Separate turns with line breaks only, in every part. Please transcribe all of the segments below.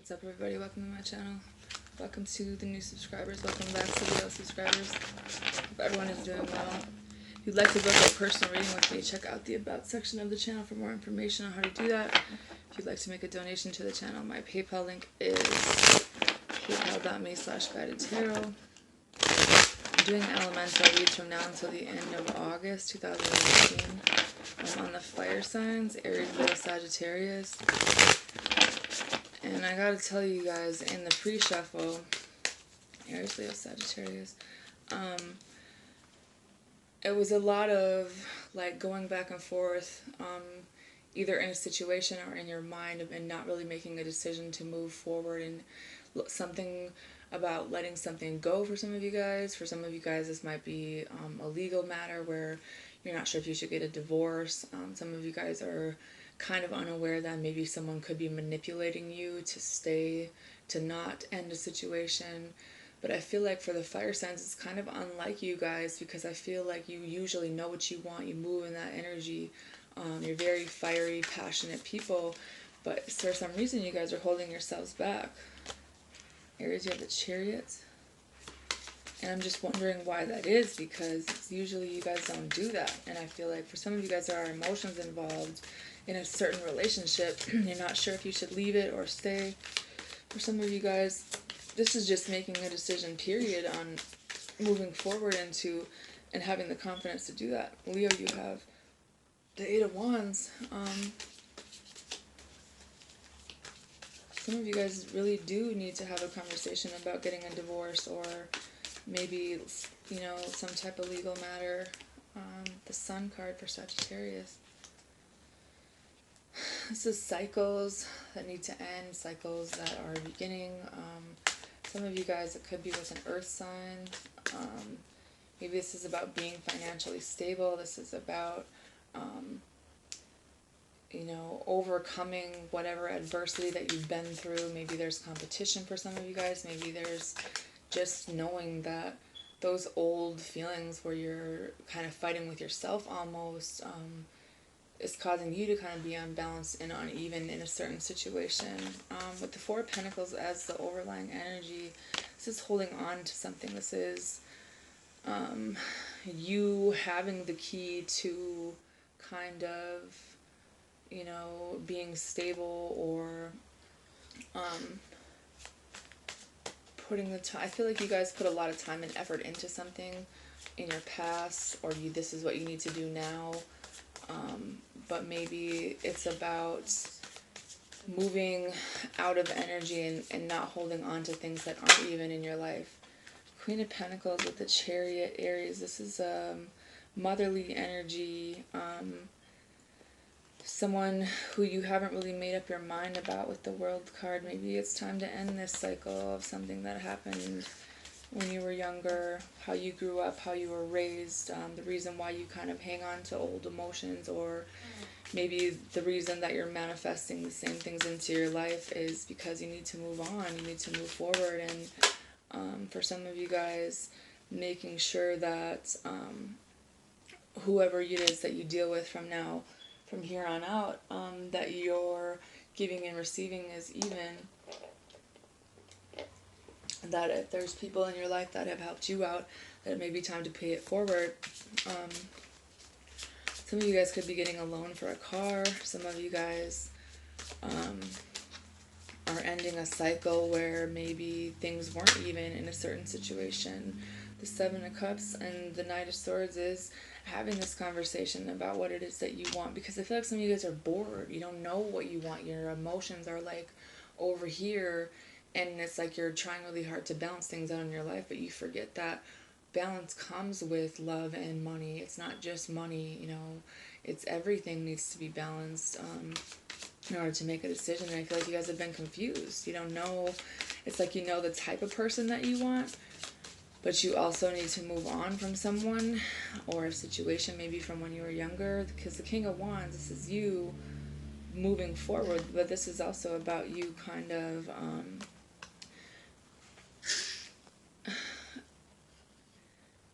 What's up, everybody? Welcome to my channel. Welcome to the new subscribers. Welcome back to the old subscribers. Hope everyone is doing well. If you'd like to book a personal reading with me, check out the About section of the channel for more information on how to do that. If you'd like to make a donation to the channel, my PayPal link is paypal.me/guidedtarot. I'm doing elemental reads from now until the end of August 2019. I'm on the fire signs, Aries, Leo, Sagittarius. And I gotta tell you guys, in the pre-shuffle, Aries, Leo, Sagittarius, it was a lot of like going back and forth, either in a situation or in your mind, and not really making a decision to move forward, and something about letting something go for some of you guys. For some of you guys, this might be a legal matter where you're not sure if you should get a divorce. Some of you guys are kind of unaware that maybe someone could be manipulating you to not end a situation. But I feel like for the fire signs, it's kind of unlike you guys, because I feel like you usually know what you want. You move in that energy. You're very fiery, passionate people, but for some reason you guys are holding yourselves back. Aries, you have the Chariot. And I'm just wondering why that is, because usually you guys don't do that. And I feel like for some of you guys, there are emotions involved in a certain relationship. You're not sure if you should leave it or stay. For some of you guys, this is just making a decision, period, on moving forward into and having the confidence to do that. Leo, you have the Eight of Wands. Some of you guys really do need to have a conversation about getting a divorce, or maybe, you know, some type of legal matter. The Sun card for Sagittarius. This is cycles that need to end, cycles that are beginning. Some of you guys, it could be with an earth sign. Maybe this is about being financially stable. This is about, you know, overcoming whatever adversity that you've been through. Maybe there's competition for some of you guys. Maybe there's just knowing that those old feelings where you're kind of fighting with yourself almost, is causing you to kind of be unbalanced and uneven in a certain situation. With the Four of Pentacles as the overlying energy, this is holding on to something. This is you having the key to kind of, you know, being stable, or putting the time. I feel like you guys put a lot of time and effort into something in your past, or this is what you need to do now. But maybe it's about moving out of energy and not holding on to things that aren't even in your life. Queen of Pentacles with the Chariot, Aries. This is motherly energy. Someone who you haven't really made up your mind about with the World card. Maybe it's time to end this cycle of something that happened when you were younger, how you grew up, how you were raised, the reason why you kind of hang on to old emotions, or maybe the reason that you're manifesting the same things into your life is because you need to move on, you need to move forward. And for some of you guys, making sure that whoever it is that you deal with from here on out, that your giving and receiving is even. That if there's people in your life that have helped you out, that it may be time to pay it forward. Some of you guys could be getting a loan for a car. Some of you guys are ending a cycle where maybe things weren't even in a certain situation. The Seven of Cups and the Knight of Swords is having this conversation about what it is that you want, because I feel like some of you guys are bored. You don't know what you want. Your emotions are like over here, and it's like you're trying really hard to balance things out in your life, but you forget that balance comes with love and money. It's not just money, you know, it's everything needs to be balanced in order to make a decision. And I feel like you guys have been confused. You don't know, it's like you know the type of person that you want, but you also need to move on from someone or a situation maybe from when you were younger, because the King of Wands, this is you moving forward, but this is also about you kind of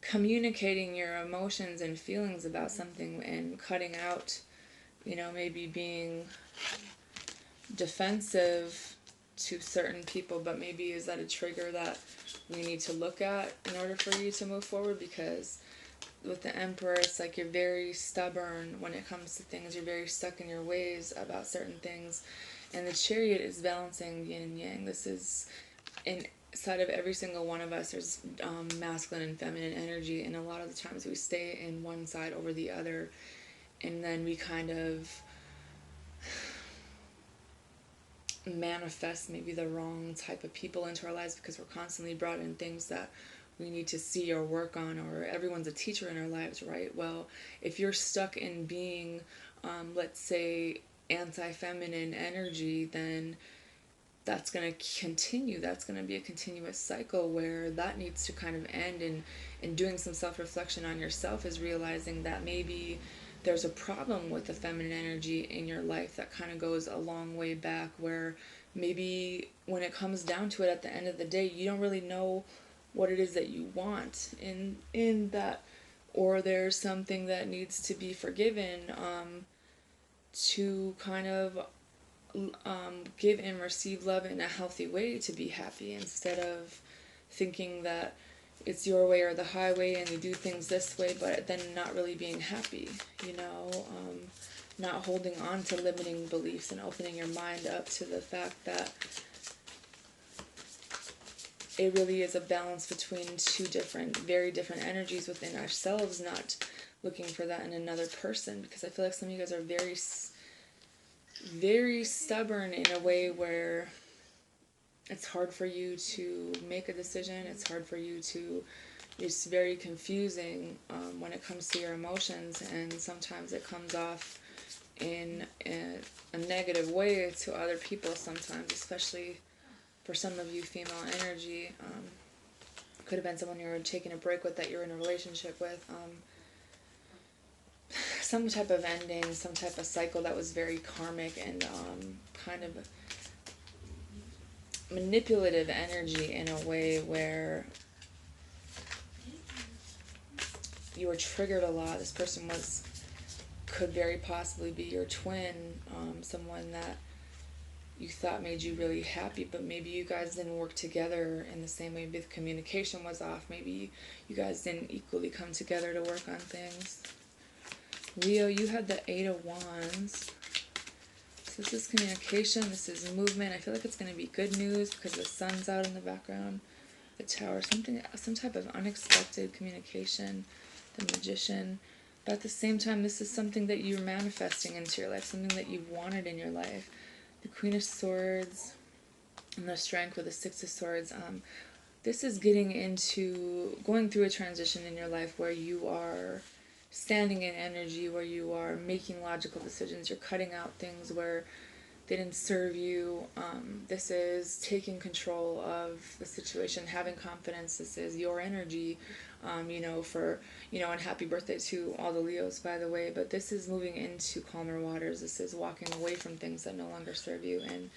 communicating your emotions and feelings about something, and cutting out, you know, maybe being defensive to certain people, but maybe is that a trigger that we need to look at in order for you to move forward? Because with the Emperor, it's like you're very stubborn when it comes to things. You're very stuck in your ways about certain things. And the Chariot is balancing yin and yang. This is inside of every single one of us. There's masculine and feminine energy, and a lot of the times we stay in one side over the other, and then we kind of manifest maybe the wrong type of people into our lives because we're constantly brought in things that we need to see or work on, or everyone's a teacher in our lives, right? Well, if you're stuck in being, let's say, anti-feminine energy, then that's going to continue. That's going to be a continuous cycle where that needs to kind of end. And doing some self-reflection on yourself is realizing that maybe there's a problem with the feminine energy in your life that kind of goes a long way back, where maybe when it comes down to it at the end of the day, you don't really know what it is that you want in that, or there's something that needs to be forgiven, to kind of give and receive love in a healthy way to be happy, instead of thinking that it's your way or the highway and you do things this way, but then not really being happy, not holding on to limiting beliefs and opening your mind up to the fact that it really is a balance between two very different energies within ourselves, not looking for that in another person. Because I feel like some of you guys are very, very stubborn in a way where it's hard for you to make a decision. It's hard for you to, it's very confusing when it comes to your emotions, and sometimes it comes off in a negative way to other people sometimes, especially for some of you female energy. Could have been someone you were taking a break with, that you're in a relationship with. Some type of ending, some type of cycle that was very karmic and kind of manipulative energy in a way where you were triggered a lot. This person could very possibly be your twin, someone that you thought made you really happy, but maybe you guys didn't work together in the same way. Maybe the communication was off. Maybe you guys didn't equally come together to work on things. Leo, you had the 8 of Wands. So this is communication. This is movement. I feel like it's going to be good news because the sun's out in the background. The Tower. Some type of unexpected communication. The Magician. But at the same time, this is something that you're manifesting into your life. Something that you've wanted in your life. The Queen of Swords and the Strength with the 6 of Swords. This is going through a transition in your life where you are standing in energy, where you are making logical decisions. You're cutting out things where they didn't serve you. This is taking control of the situation, having confidence. This is your energy, and happy birthday to all the Leos, by the way. But this is moving into calmer waters. This is walking away from things that no longer serve you. And,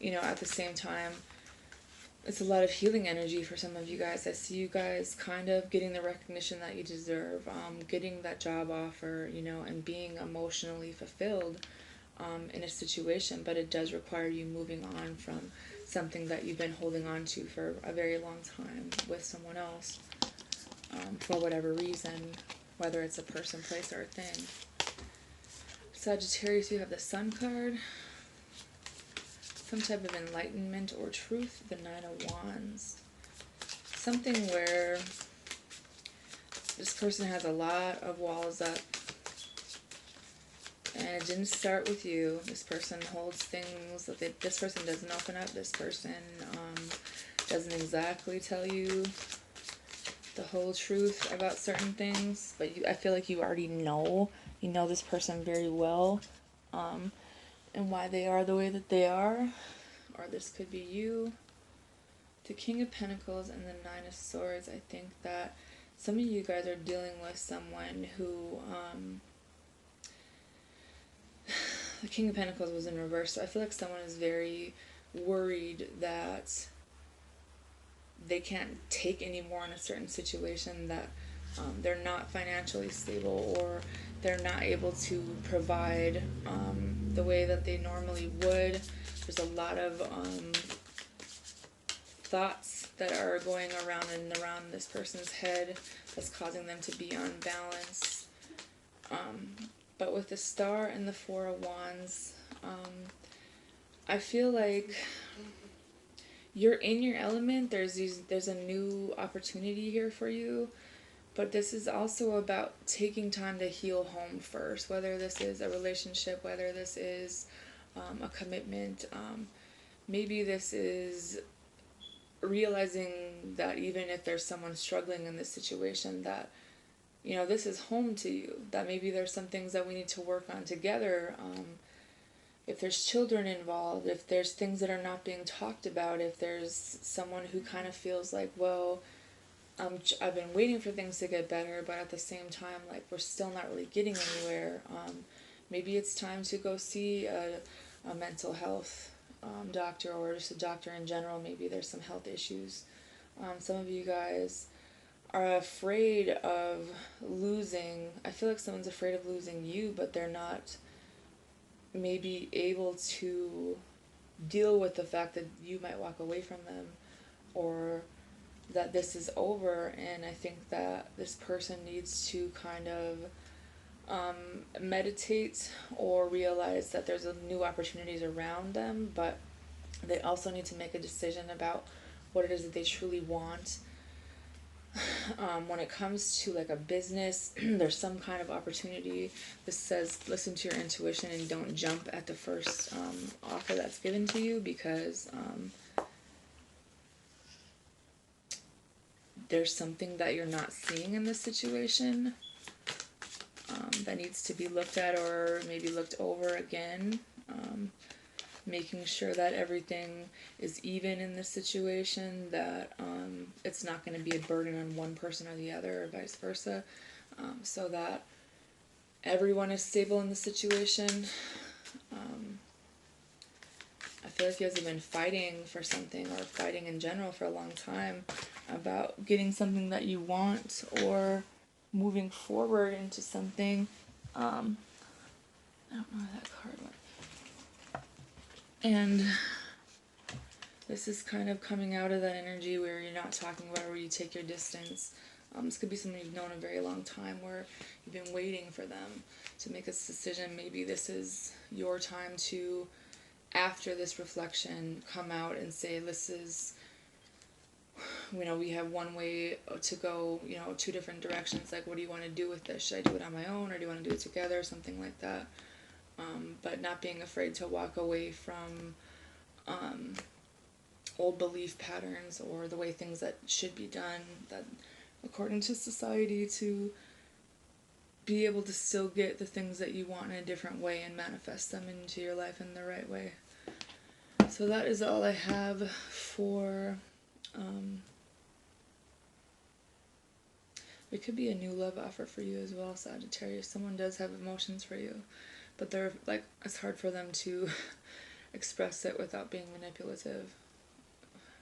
at the same time, it's a lot of healing energy for some of you guys. I see you guys kind of getting the recognition that you deserve, getting that job offer, and being emotionally fulfilled in a situation. But it does require you moving on from something that you've been holding on to for a very long time with someone else, for whatever reason, whether it's a person, place, or a thing. Sagittarius, you have the Sun card. Some type of enlightenment or truth, the 9 of Wands. Something where this person has a lot of walls up, and it didn't start with you. This person holds things that this person doesn't open up. This person doesn't exactly tell you the whole truth about certain things, but I feel like you already know. You know this person very well. And why they are the way that they are, or this could be you. The King of Pentacles and the 9 of Swords. I think that some of you guys are dealing with someone who, the King of Pentacles was in reverse, so I feel like someone is very worried that they can't take any more in a certain situation, that they're not financially stable, or they're not able to provide the way that they normally would. There's a lot of thoughts that are going around and around this person's head that's causing them to be unbalanced. But with the Star and the Four of Wands, I feel like you're in your element. There's a new opportunity here for you, but this is also about taking time to heal home first, whether this is a relationship, whether this is a commitment. Maybe this is realizing that even if there's someone struggling in this situation, that this is home to you, that maybe there's some things that we need to work on together. If there's children involved, if there's things that are not being talked about, if there's someone who kind of feels like, well, I've been waiting for things to get better, but at the same time, like, we're still not really getting anywhere. Maybe it's time to go see a mental health doctor, or just a doctor in general. Maybe there's some health issues. Some of you guys are afraid of losing. I feel like someone's afraid of losing you, but they're not maybe able to deal with the fact that you might walk away from them, or that this is over. And I think that this person needs to kind of meditate or realize that there's new opportunities around them, but they also need to make a decision about what it is that they truly want. When it comes to like a business, there's some kind of opportunity. This says listen to your intuition and don't jump at the first offer that's given to you, because there's something that you're not seeing in this situation that needs to be looked at, or maybe looked over again. Making sure that everything is even in this situation, that it's not going to be a burden on one person or the other, or vice versa, so that everyone is stable in the situation. I feel like you guys have been fighting for something, or fighting in general for a long time, about getting something that you want, or moving forward into something. I don't know where that card went. And this is kind of coming out of that energy where you're not talking about, where you take your distance. This could be someone you've known a very long time, where you've been waiting for them to make this decision. Maybe this is your time to, after this reflection, come out and say, this is, we have one way to go, two different directions. Like, what do you want to do with this? Should I do it on my own, or do you want to do it together? Something like that. But not being afraid to walk away from old belief patterns, or the way things that should be done, that according to society, to be able to still get the things that you want in a different way and manifest them into your life in the right way. So that is all I have for it could be a new love offer for you as well, Sagittarius. Someone does have emotions for you, but they're like, it's hard for them to express it without being manipulative.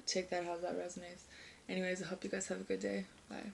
Take that how that resonates. Anyways, I hope you guys have a good day. Bye.